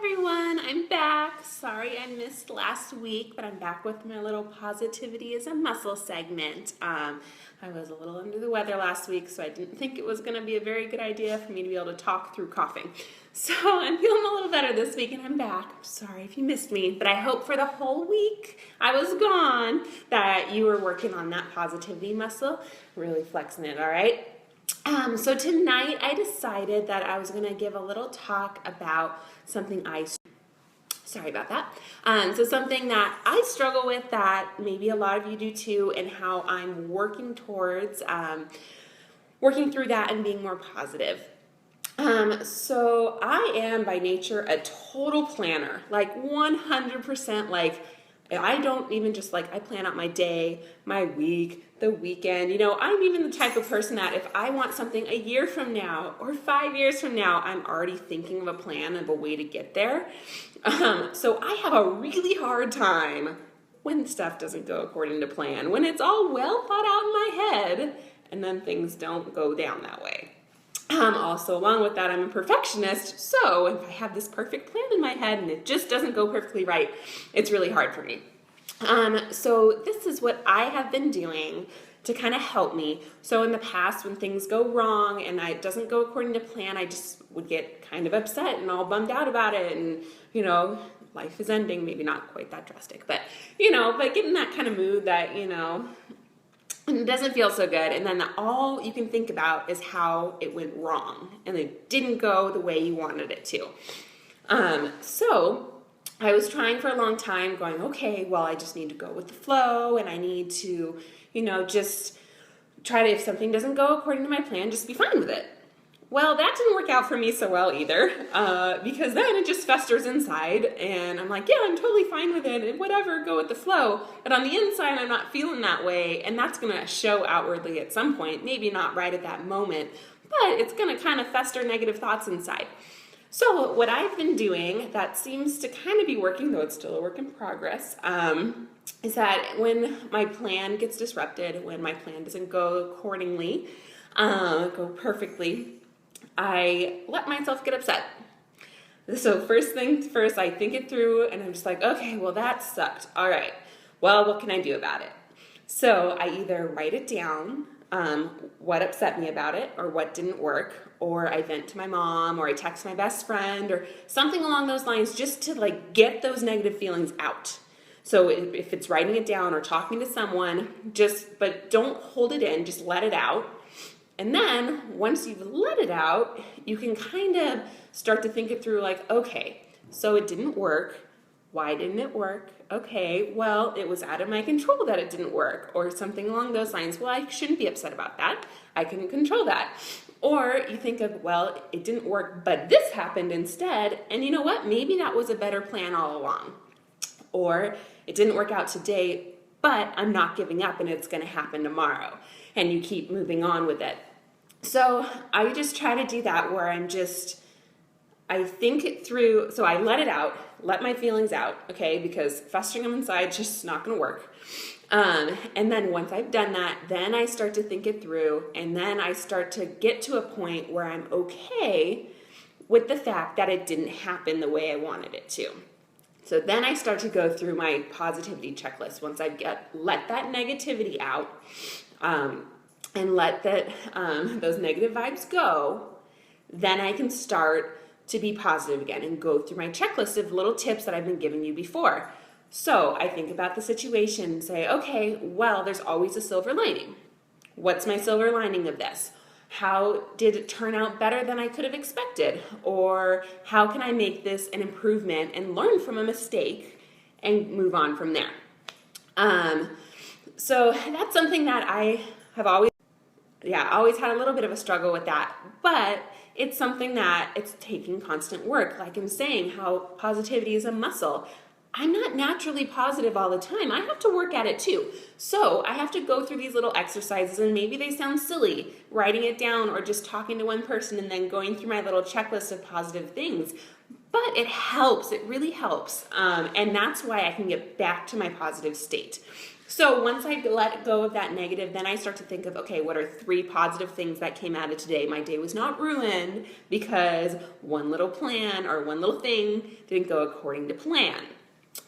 everyone, I'm back. Sorry I missed last week, but I'm back with my little positivity is a muscle segment. I was a little under the weather last week, so I didn't think it was going to be a very good idea for me to be able to talk through coughing. So I'm feeling a little better this week and I'm back. I'm sorry if you missed me, but I hope for the whole week I was gone that you were working on that positivity muscle, really flexing it, all right? So tonight I decided that I was going to give a little talk about something sorry about that. So something that I struggle with that maybe a lot of you do too, and how I'm working towards working through that and being more positive. So I am by nature a total planner, like 100%. Like I don't even just I plan out my day, my week, the weekend. I'm even the type of person that if I want something a year from now or 5 years from now, I'm already thinking of a plan of a way to get there. So I have a really hard time when stuff doesn't go according to plan, when it's all well thought out in my head and then things don't go down that way. Also, along with that, I'm a perfectionist, so if I have this perfect plan in my head and it just doesn't go perfectly right, it's really hard for me. So this is what I have been doing to kind of help me. So in the past, when things go wrong and it doesn't go according to plan, I just would get kind of upset and all bummed out about it, and life is ending. Maybe not quite that drastic, but but get in that kind of mood that and it doesn't feel so good, and then all you can think about is how it went wrong and it didn't go the way you wanted it to. So I was trying for a long time going, okay, well, I just need to go with the flow, and I need to just try to, if something doesn't go according to my plan, just be fine with it. Well, that didn't work out for me so well either, because then it just festers inside, and I'm like, yeah, I'm totally fine with it, and whatever, go with the flow. But on the inside, I'm not feeling that way, and that's going to show outwardly at some point, maybe not right at that moment, but it's going to kind of fester negative thoughts inside. So what I've been doing that seems to kind of be working, though it's still a work in progress, is that when my plan gets disrupted, when my plan doesn't go accordingly, go perfectly, I let myself get upset. So first things first, I think it through and I'm just like, okay, well that sucked. All right, well, what can I do about it? So I either write it down, what upset me about it or what didn't work, or I vent to my mom, or I text my best friend or something along those lines, just to get those negative feelings out. So if it's writing it down or talking to someone, but don't hold it in, just let it out. And then once you've let it out, you can kind of start to think it through okay, so it didn't work. Why didn't it work? Okay, well, it was out of my control that it didn't work, or something along those lines. Well, I shouldn't be upset about that. I couldn't control that. Or you think of, well, it didn't work, but this happened instead. And you know what? Maybe that was a better plan all along. Or it didn't work out today, but I'm not giving up and it's going to happen tomorrow. And you keep moving on with it. So I just try to do that where I think it through. So I let it out, let my feelings out, okay, because festering them inside is just not going to work. And then once I've done that, then I start to think it through, and then I start to get to a point where I'm okay with the fact that it didn't happen the way I wanted it to. So then I start to go through my positivity checklist. Once I let that negativity out, and let those negative vibes go, then I can start to be positive again and go through my checklist of little tips that I've been giving you before. So I think about the situation and say, okay, well, there's always a silver lining. What's my silver lining of this? How did it turn out better than I could have expected? Or how can I make this an improvement and learn from a mistake and move on from there? So that's something that I have always had a little bit of a struggle with that, but it's something that it's taking constant work. Like I'm saying, how positivity is a muscle. I'm not naturally positive all the time. I have to work at it too. So I have to go through these little exercises, and maybe they sound silly, writing it down or just talking to one person and then going through my little checklist of positive things. But it helps, it really helps. And that's why I can get back to my positive state. So once I let go of that negative, then I start to think of, okay, what are 3 positive things that came out of today? My day was not ruined because one little plan or one little thing didn't go according to plan.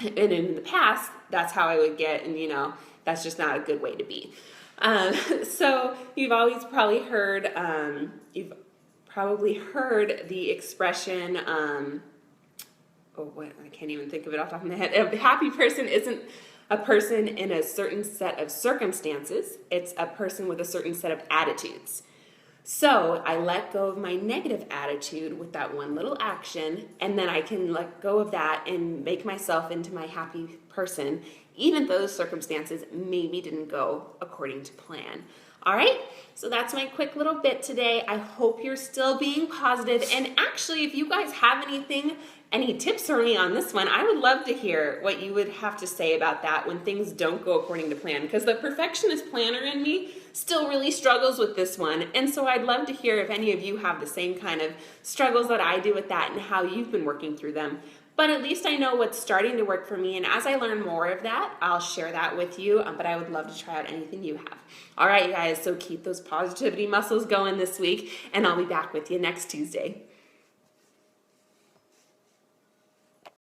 And in the past, that's how I would get, and that's just not a good way to be. So you've always probably heard, the expression, I can't even think of it off the top of my head. A happy person isn't a person in a certain set of circumstances. It's a person with a certain set of attitudes. So I let go of my negative attitude with that one little action, and then I can let go of that and make myself into my happy person, even though those circumstances maybe didn't go according to plan. All right, so that's my quick little bit today. I hope you're still being positive. And actually, if you guys have any tips for me on this one, I would love to hear what you would have to say about that when things don't go according to plan, because the perfectionist planner in me still really struggles with this one. And so I'd love to hear if any of you have the same kind of struggles that I do with that and how you've been working through them. But at least I know what's starting to work for me, and as I learn more of that, I'll share that with you, but I would love to try out anything you have. All right, you guys, so keep those positivity muscles going this week, and I'll be back with you next Tuesday.